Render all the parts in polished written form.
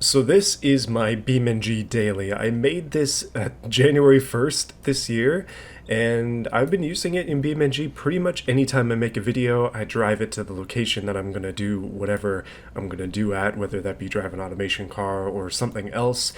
So this is my BeamNG Daily. I made this January 1st this year, and I've been using it in BeamNG pretty much anytime I make a video. I drive it to the location that I'm going to do whatever I'm going to do at, whether that be drive an automation car or something else.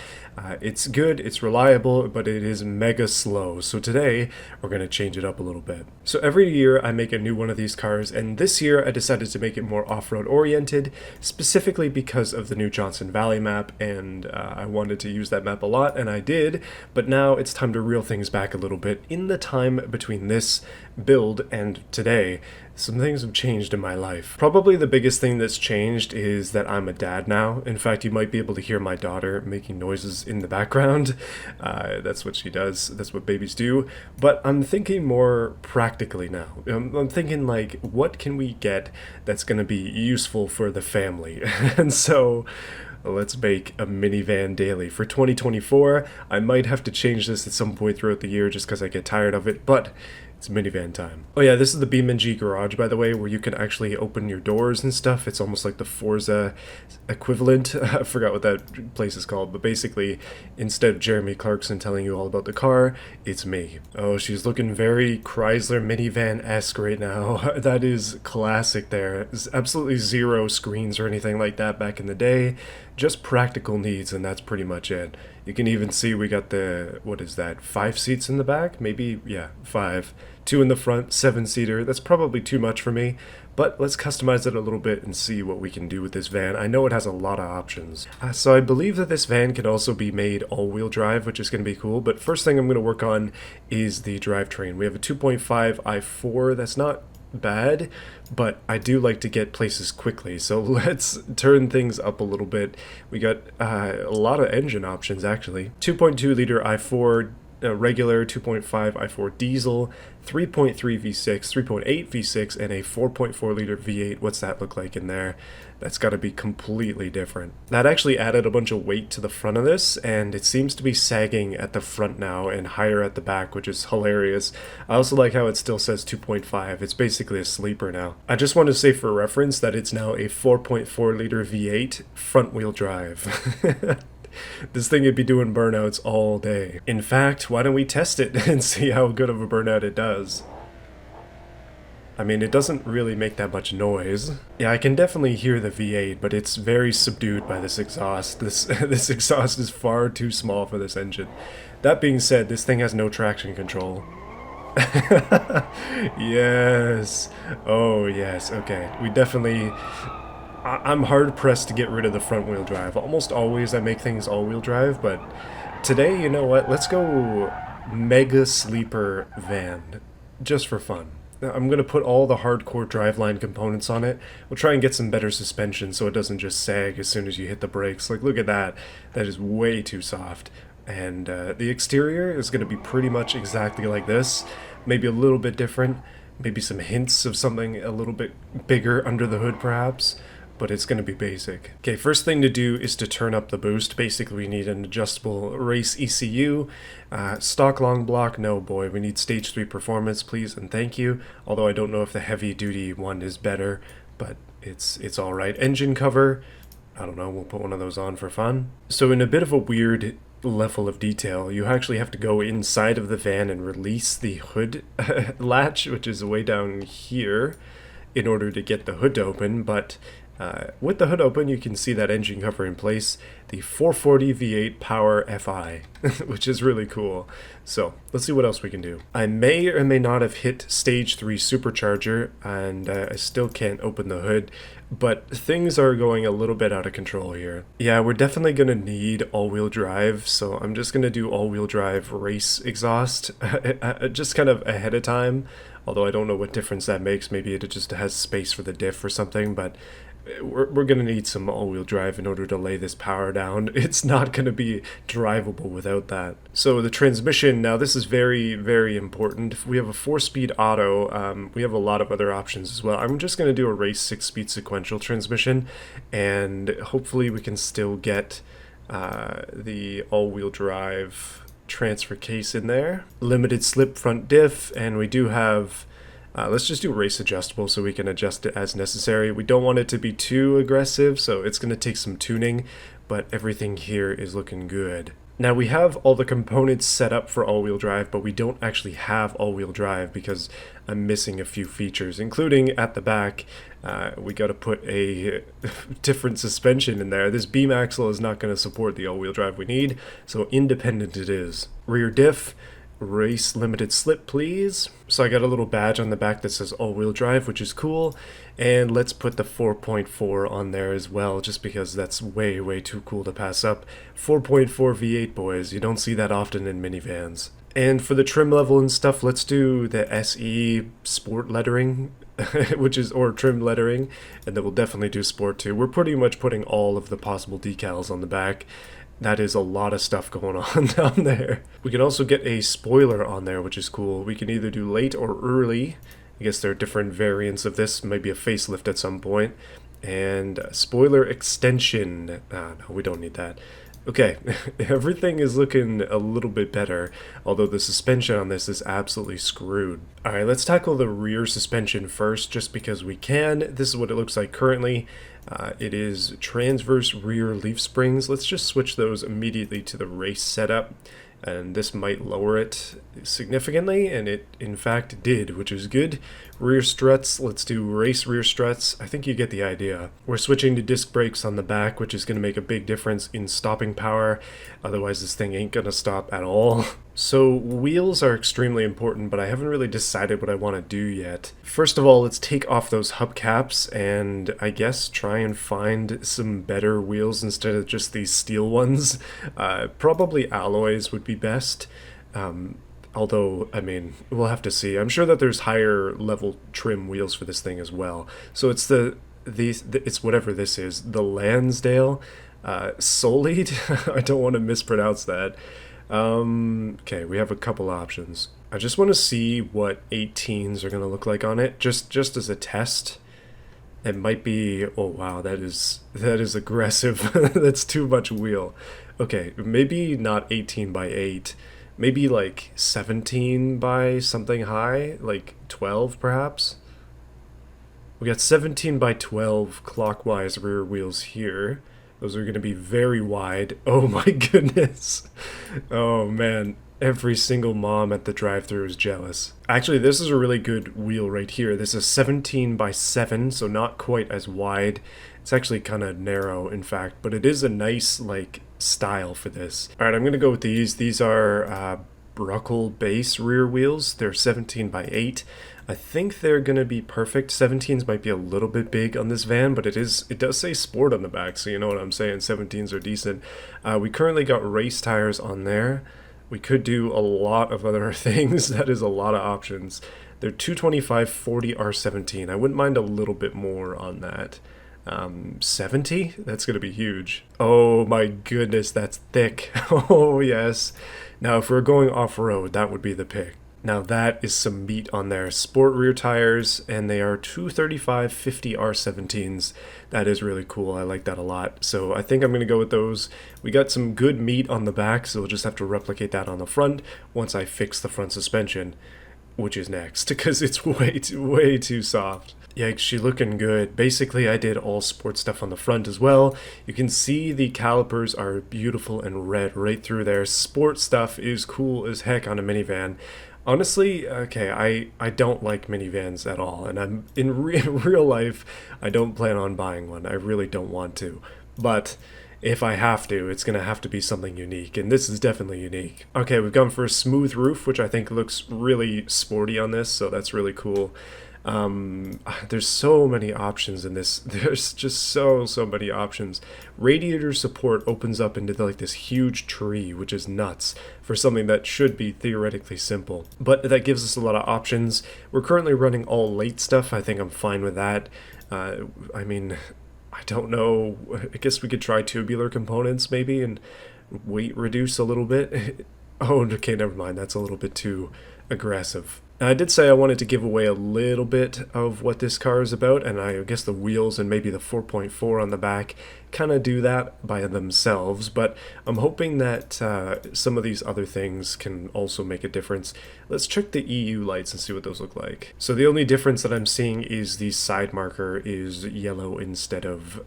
It's good, it's reliable, but it is mega slow. So today, we're going to change it up a little bit. So every year I make a new one of these cars, and this year I decided to make it more off-road oriented, specifically because of the new Johnson Valley map, and I wanted to use that map a lot, and I did, but now it's time to reel things back a little bit. In the time between this build and today, some things have changed in my life. Probably the biggest thing that's changed is that I'm a dad now. In fact, you might be able to hear my daughter making noises in the background. That's what she does. That's what babies do. But I'm thinking more practically now. I'm thinking like, what can we get that's going to be useful for the family? And so let's make a minivan daily for 2024. I might have to change this at some point throughout the year just because I get tired of it, but it's minivan time. Oh yeah, this is the BeamNG garage, by the way, where you can actually open your doors and stuff. It's almost like the Forza equivalent. I forgot what that place is called, but basically, instead of Jeremy Clarkson telling you all about the car, it's me. Oh, she's looking very Chrysler minivan-esque right now. That is classic there. There's absolutely zero screens or anything like that back in the day. Just practical needs, and that's pretty much it. You can even see we got the, what is that, 5 seats in the back? Maybe, yeah, 5. 2 in the front, 7-seater. That's probably too much for me, but let's customize it a little bit and see what we can do with this van. I know it has a lot of options. So I believe that this van can also be made all-wheel drive, which is going to be cool, but first thing I'm going to work on is the drivetrain. We have a 2.5 i4 that's not bad, but I do like to get places quickly, so let's turn things up a little bit. We got a lot of engine options actually. 2.2 liter i4 regular, 2.5 i4 diesel, 3.3 v6, 3.8 v6, and a 4.4 liter v8. What's that look like in there? That's got to be completely different. That actually added a bunch of weight to the front of this, and it seems to be sagging at the front now and higher at the back, which is hilarious. I also like how it still says 2.5. It's basically a sleeper now. I just want to say for reference that it's now a 4.4 liter v8 front wheel drive. This thing would be doing burnouts all day. In fact, why don't we test it and see how good of a burnout it does? I mean, it doesn't really make that much noise. Yeah, I can definitely hear the V8, but it's very subdued by this exhaust. This exhaust is far too small for this engine. That being said, this thing has no traction control. Yes. Oh, yes. Okay. We definitely... I'm hard pressed to get rid of the front wheel drive. Almost always I make things all wheel drive, but today, you know what? Let's go mega sleeper van just for fun. I'm going to put all the hardcore driveline components on it. We'll try and get some better suspension so it doesn't just sag as soon as you hit the brakes. Like, look at that. That is way too soft. And the exterior is going to be pretty much exactly like this. Maybe a little bit different. Maybe some hints of something a little bit bigger under the hood, perhaps. But it's going to be basic. Okay, first thing to do is to turn up the boost. Basically, we need an adjustable race ECU. Stock long block, no boy. We need stage 3 performance, please and thank you. Although I don't know if the heavy duty one is better, but it's all right. Engine cover, I don't know, we'll put one of those on for fun. So in a bit of a weird level of detail, you actually have to go inside of the van and release the hood latch, which is way down here, in order to get the hood to open, but with the hood open, you can see that engine cover in place, the 440 V8 Power FI, which is really cool. So let's see what else we can do. I may or may not have hit stage 3 supercharger, and I still can't open the hood, but things are going a little bit out of control here. Yeah, we're definitely going to need all-wheel drive, so I'm just going to do all-wheel drive race exhaust, just kind of ahead of time, although I don't know what difference that makes. Maybe it just has space for the diff or something, but we're going to need some all-wheel drive in order to lay this power down. It's not going to be drivable without that. So the transmission, now this is very, very important. If we have a 4-speed auto, we have a lot of other options as well. I'm just going to do a race 6-speed sequential transmission, and hopefully we can still get the all-wheel drive transfer case in there. Limited slip front diff, and we do have Let's just do race adjustable so we can adjust it as necessary. We don't want it to be too aggressive, so it's going to take some tuning, but everything here is looking good. Now we have all the components set up for all-wheel drive, but we don't actually have all-wheel drive because I'm missing a few features, including at the back. We got to put a different suspension in there. This beam axle is not going to support the all-wheel drive we need, so independent it is. Rear diff, race limited slip please. So I got a little badge on the back that says all-wheel drive, which is cool, and let's put the 4.4 on there as well, just because that's way too cool to pass up. 4.4 V8, boys, you don't see that often in minivans. And for the trim level and stuff, let's do the SE sport lettering, which is, or trim lettering, and then we'll definitely do sport too. We're pretty much putting all of the possible decals on the back. That is a lot of stuff going on down there. We can also get a spoiler on there, which is cool. We can either do late or early. I guess there are different variants of this, maybe a facelift at some point. And spoiler extension. No, we don't need that. Okay, everything is looking a little bit better, although the suspension on this is absolutely screwed. Alright, let's tackle the rear suspension first, just because we can. This is what it looks like currently. It is transverse rear leaf springs. Let's just switch those immediately to the race setup, and this might lower it significantly, and it in fact did, which is good. Rear struts, let's do race rear struts. I think you get the idea. We're switching to disc brakes on the back, which is going to make a big difference in stopping power. Otherwise this thing ain't gonna stop at all. So wheels are extremely important, but I haven't really decided what I want to do yet. First of all, let's take off those hubcaps and I guess try and find some better wheels instead of just these steel ones. Probably alloys would be best. Although, I mean, we'll have to see. I'm sure that there's higher level trim wheels for this thing as well. So it's it's whatever this is, the Lansdale Solid. I don't want to mispronounce that. Okay, we have a couple options. I just want to see what 18s are going to look like on it, just as a test. It might be, oh wow, that is aggressive. That's too much wheel. Okay, maybe not 18 by 8. Maybe like 17 by something high, like 12 perhaps. We got 17 by 12 clockwise rear wheels here. Those are going to be very wide. Oh my goodness. Oh man, every single mom at the drive-thru is jealous. Actually, this is a really good wheel right here. This is 17 by 7, so not quite as wide. It's actually kind of narrow, in fact, but it is a nice, like, style for this. Alright, I'm going to go with these. These are Bruckle base rear wheels. They're 17 by 8. I think they're going to be perfect. 17s might be a little bit big on this van, but it does say sport on the back, so you know what I'm saying. 17s are decent. We currently got race tires on there. We could do a lot of other things. That is a lot of options. They're 225/40 R17. I wouldn't mind a little bit more on that. 70? That's going to be huge. Oh my goodness, that's thick. Oh yes. Now if we're going off-road, that would be the pick. Now that is some meat on there. Sport rear tires, and they are 235/50 R17s. That is really cool. I like that a lot. So I think I'm going to go with those. We got some good meat on the back, so we'll just have to replicate that on the front once I fix the front suspension, which is next, because it's way too soft. Yikes, she looking good. Basically, I did all sport stuff on the front as well. You can see the calipers are beautiful and red right through there. Sport stuff is cool as heck on a minivan. Honestly, okay, I don't like minivans at all, and I'm in real life, I don't plan on buying one. I really don't want to. But if I have to, it's going to have to be something unique, and this is definitely unique. Okay, we've gone for a smooth roof, which I think looks really sporty on this, so that's really cool. There's so many options in this. There's just so many options. Radiator support opens up into like this huge tree, which is nuts for something that should be theoretically simple, but that gives us a lot of options. We're currently running all late stuff. I think I'm fine with that. I mean, I don't know, I guess we could try tubular components maybe and weight reduce a little bit. Oh, okay, never mind, that's a little bit too aggressive. Now, I did say I wanted to give away a little bit of what this car is about, and I guess the wheels and maybe the 4.4 on the back kind of do that by themselves, but I'm hoping that some of these other things can also make a difference. Let's check the EU lights and see what those look like. So the only difference that I'm seeing is the side marker is yellow instead of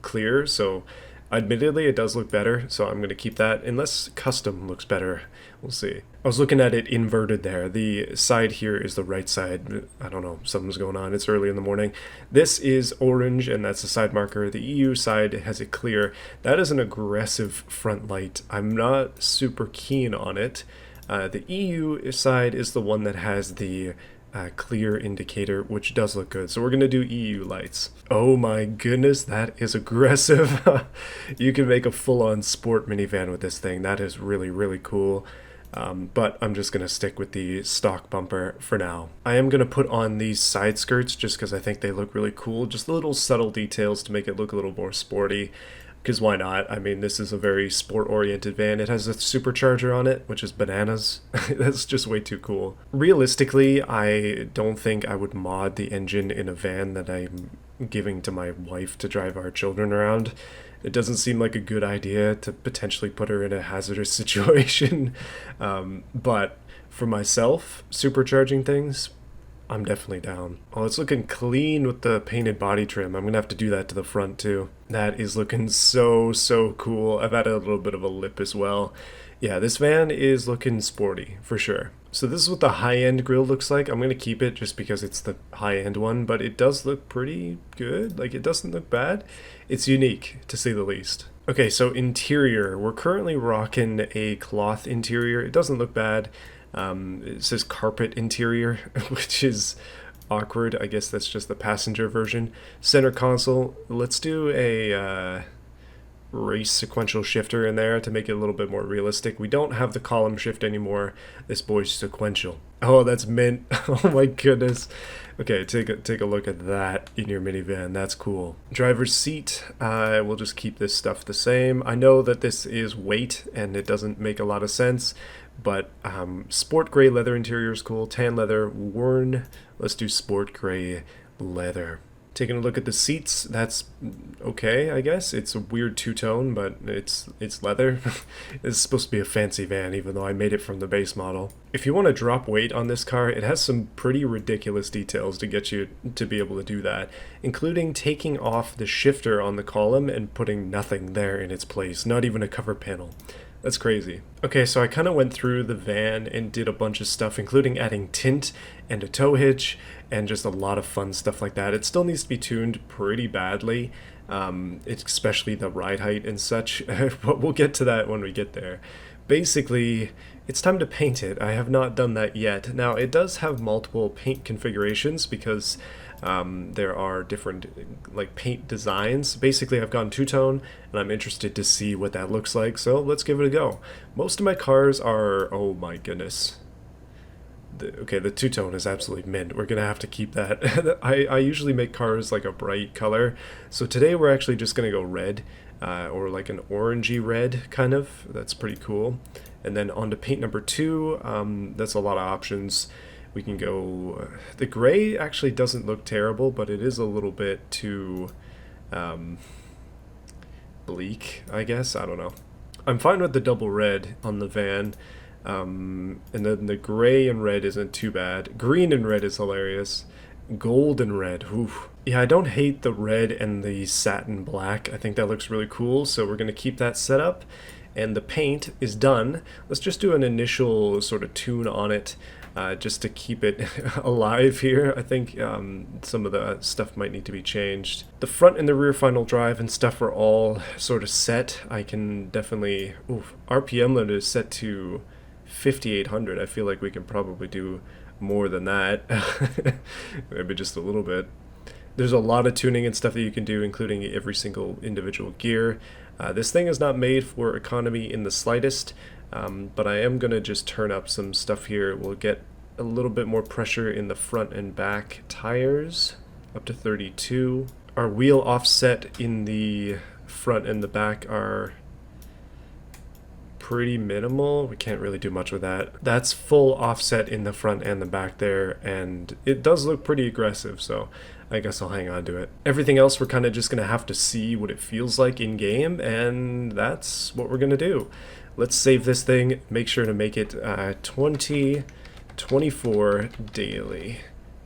clear, so admittedly, it does look better, so I'm going to keep that, unless custom looks better. We'll see. I was looking at it inverted there. The side here is the right side. I don't know, something's going on. It's early in the morning. This is orange, and that's the side marker. The EU side has it clear. That is an aggressive front light. I'm not super keen on it. The EU side is the one that has the clear indicator, which does look good. So we're going to do EU lights. Oh my goodness, that is aggressive. You can make a full-on sport minivan with this thing. That is really, really cool. But I'm just going to stick with the stock bumper for now. I am going to put on these side skirts just because I think they look really cool. Just little subtle details to make it look a little more sporty. Because why not? I mean, this is a very sport-oriented van. It has a supercharger on it, which is bananas. That's just way too cool. Realistically, I don't think I would mod the engine in a van that I'm giving to my wife to drive our children around. It doesn't seem like a good idea to potentially put her in a hazardous situation. But for myself, supercharging things, I'm definitely down. Oh, it's looking clean with the painted body trim. I'm gonna have to do that to the front too. That is looking so, so cool. I've added a little bit of a lip as well. Yeah, this van is looking sporty for sure. So this is what the high-end grille looks like. I'm gonna keep it just because it's the high-end one, but it does look pretty good. Like, it doesn't look bad. It's unique, to say the least. Okay, so interior. We're currently rocking a cloth interior. It doesn't look bad. It says carpet interior, which is awkward. I guess that's just the passenger version. Center console. Let's do a race sequential shifter in there to make it a little bit more realistic. We don't have the column shift anymore. This boy's sequential. Oh, that's mint. Oh my goodness. Okay, take a look at that in your minivan. That's cool. Driver's seat. We'll just keep this stuff the same. I know that this is weight and it doesn't make a lot of sense, but sport gray leather interior is cool. Tan leather, worn. Let's do sport gray leather. Taking a look at the seats, that's okay, I guess. It's a weird two-tone, but it's leather. It's supposed to be a fancy van, even though I made it from the base model. If you want to drop weight on this car, it has some pretty ridiculous details to get you to be able to do that, including taking off the shifter on the column and putting nothing there in its place, not even a cover panel. That's crazy. Okay, so I kind of went through the van and did a bunch of stuff, including adding tint and a tow hitch and just a lot of fun stuff like that. It still needs to be tuned pretty badly, especially the ride height and such, but we'll get to that when we get there. Basically, it's time to paint it. I have not done that yet. Now, it does have multiple paint configurations because there are different like paint designs. Basically, I've gone two-tone and I'm interested to see what that looks like, so let's give it a go. Most of my cars are, oh my goodness. Okay, the two-tone is absolutely mint. We're gonna have to keep that. I usually make cars like a bright color, so today we're actually just gonna go red, or like an orangey red kind of. That's pretty cool. And then on to paint number 2. That's a lot of options. We can go, the gray actually doesn't look terrible, but it is a little bit too bleak, I guess. I don't know. I'm fine with the double red on the van, and then the gray and red isn't too bad. Green and red is hilarious. Gold and red, oof. Yeah, I don't hate the red and the satin black. I think that looks really cool, so we're gonna keep that set up. And the paint is done. Let's just do an initial sort of tune on it. Just to keep it alive here. I think some of the stuff might need to be changed. The front and the rear final drive and stuff are all sort of set. I can definitely... Oof, RPM limit is set to 5,800. I feel like we can probably do more than that. Maybe just a little bit. There's a lot of tuning and stuff that you can do, including every single individual gear. This thing is not made for economy in the slightest. But I am going to just turn up some stuff here. We'll get a little bit more pressure in the front and back tires, up to 32. Our wheel offset in the front and the back are pretty minimal. We can't really do much with that. That's full offset in the front and the back there, and it does look pretty aggressive, so I guess I'll hang on to it. Everything else we're kind of just going to have to see what it feels like in game, and that's what we're going to do. Let's save this thing, make sure to make it 2024 daily.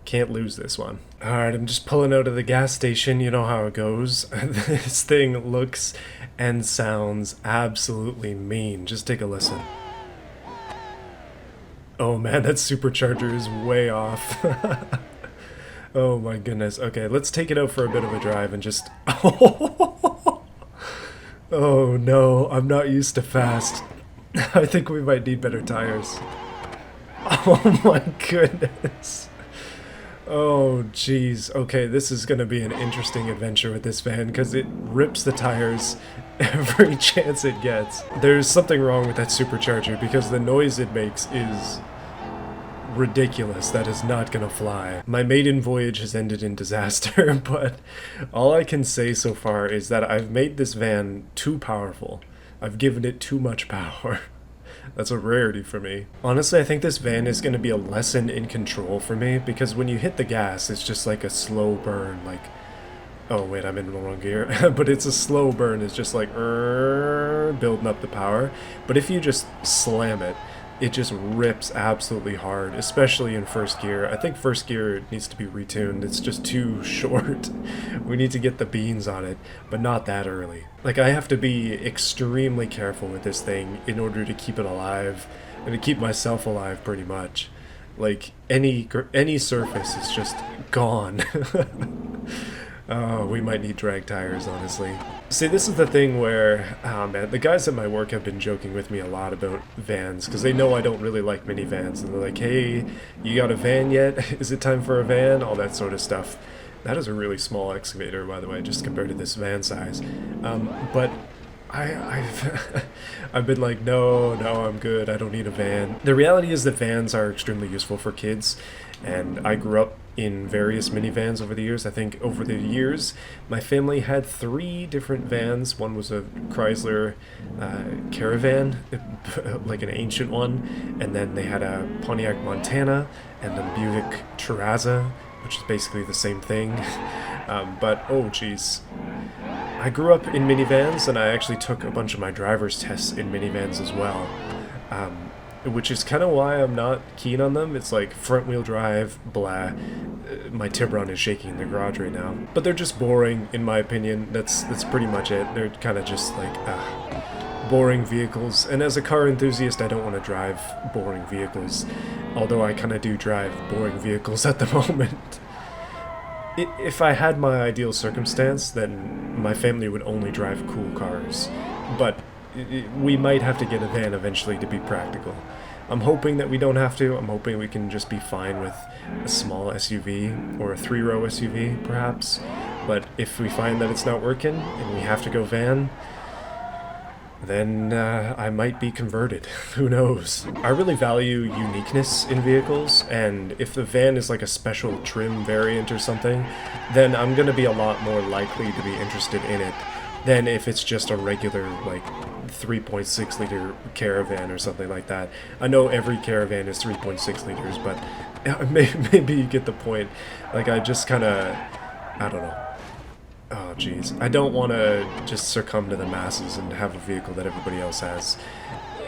Can't lose this one. Alright, I'm just pulling out of the gas station. You know how it goes. This thing looks and sounds absolutely mean. Just take a listen. Oh man, that supercharger is way off. Oh my goodness. Okay, let's take it out for a bit of a drive and just... Oh no, I'm not used to fast. I think we might need better tires. Oh my goodness. Oh jeez. Okay, this is gonna be an interesting adventure with this van because it rips the tires every chance it gets. There's something wrong with that supercharger because the noise it makes is ridiculous. That is not gonna fly. My maiden voyage has ended in disaster, but all I can say so far is that I've made this van too powerful. I've given it too much power. That's a rarity for me. Honestly, I think this van is going to be a lesson in control for me, because when you hit the gas, it's just like a slow burn, like... Oh wait, I'm in the wrong gear. But it's a slow burn, it's just like... building up the power. But if you just slam it, it just rips absolutely hard, especially in first gear. I think first gear needs to be retuned. It's just too short. We need to get the beans on it, but not that early. Like, I have to be extremely careful with this thing in order to keep it alive, and to keep myself alive pretty much. Like, any surface is just gone. Oh, we might need drag tires, honestly. See, this is the thing where, oh man, the guys at my work have been joking with me a lot about vans, because they know I don't really like minivans, and they're like, hey, you got a van yet? Is it time for a van? All that sort of stuff. That is a really small excavator, by the way, just compared to this van size. But I've been like, no, I'm good, I don't need a van. The reality is that vans are extremely useful for kids, and I grew up in various minivans over the years. I think over the years, my family had 3 different vans. One was a Chrysler Caravan, like an ancient one, and then they had a Pontiac Montana, and a Buick Terrazza, which is basically the same thing. But, oh geez. I grew up in minivans, and I actually took a bunch of my driver's tests in minivans as well. Which is kind of why I'm not keen on them. It's like front wheel drive, blah. My Tiburon is shaking in the garage right now. But they're just boring, in my opinion. That's pretty much it. They're kind of just like boring vehicles. And as a car enthusiast, I don't want to drive boring vehicles. Although I kind of do drive boring vehicles at the moment. If I had my ideal circumstance, then my family would only drive cool cars. But we might have to get a van eventually to be practical. I'm hoping that we don't have to. I'm hoping we can just be fine with a small SUV or a 3-row SUV, perhaps. But if we find that it's not working and we have to go van, then I might be converted. Who knows? I really value uniqueness in vehicles, and if the van is like a special trim variant or something, then I'm going to be a lot more likely to be interested in it than if it's just a regular, like, 3.6 liter Caravan or something like that. I know every Caravan is 3.6 liters, but maybe you get the point. Like, I just kind of, I don't know. Oh, jeez. I don't want to just succumb to the masses and have a vehicle that everybody else has.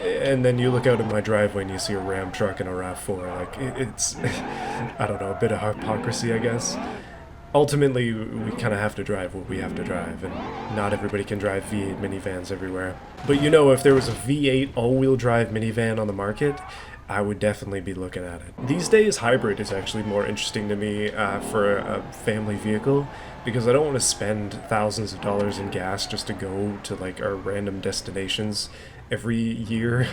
And then you look out in my driveway and you see a Ram truck and a RAV4. Like, it's, I don't know, a bit of hypocrisy, I guess. Ultimately, we kind of have to drive what we have to drive, and not everybody can drive V8 minivans everywhere. But you know, if there was a V8 all-wheel drive minivan on the market, I would definitely be looking at it. These days, hybrid is actually more interesting to me for a family vehicle, because I don't want to spend thousands of dollars in gas just to go to like our random destinations every year.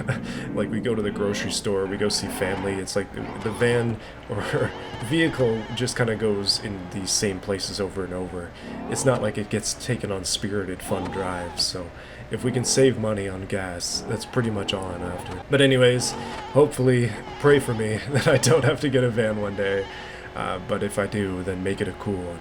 Like, we go to the grocery store, we go see family. It's like the van or vehicle just kind of goes in these same places over and over. It's not like it gets taken on spirited fun drives. So if we can save money on gas, that's pretty much all I'm after. But anyways, hopefully pray for me that I don't have to get a van one day. But if I do, then make it a cool one.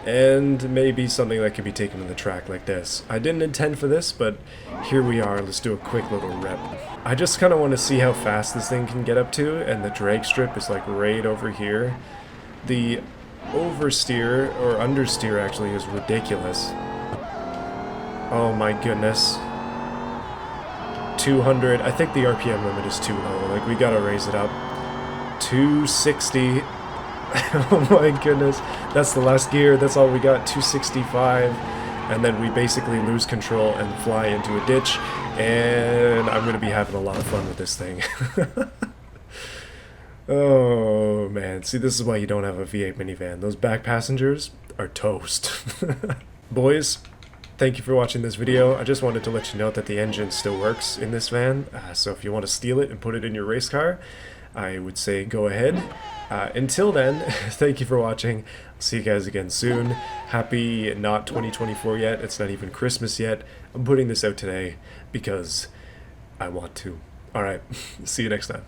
and maybe something that could be taken to the track like this. I didn't intend for this, but here we are. Let's do a quick little rep. I just kind of want to see how fast this thing can get up to, and the drag strip is like right over here. The oversteer, or understeer actually, is ridiculous. Oh my goodness. 200, I think the RPM limit is too low, like we gotta raise it up. 260. Oh my goodness, that's the last gear, that's all we got, 265, and then we basically lose control and fly into a ditch, and I'm going to be having a lot of fun with this thing. Oh man, see, this is why you don't have a V8 minivan. Those back passengers are toast. Boys, thank you for watching this video. I just wanted to let you know that the engine still works in this van, so if you want to steal it and put it in your race car, I would say go ahead. Until then, thank you for watching. I'll see you guys again soon. Happy not 2024 yet. It's not even Christmas yet. I'm putting this out today because I want to. Alright, see you next time.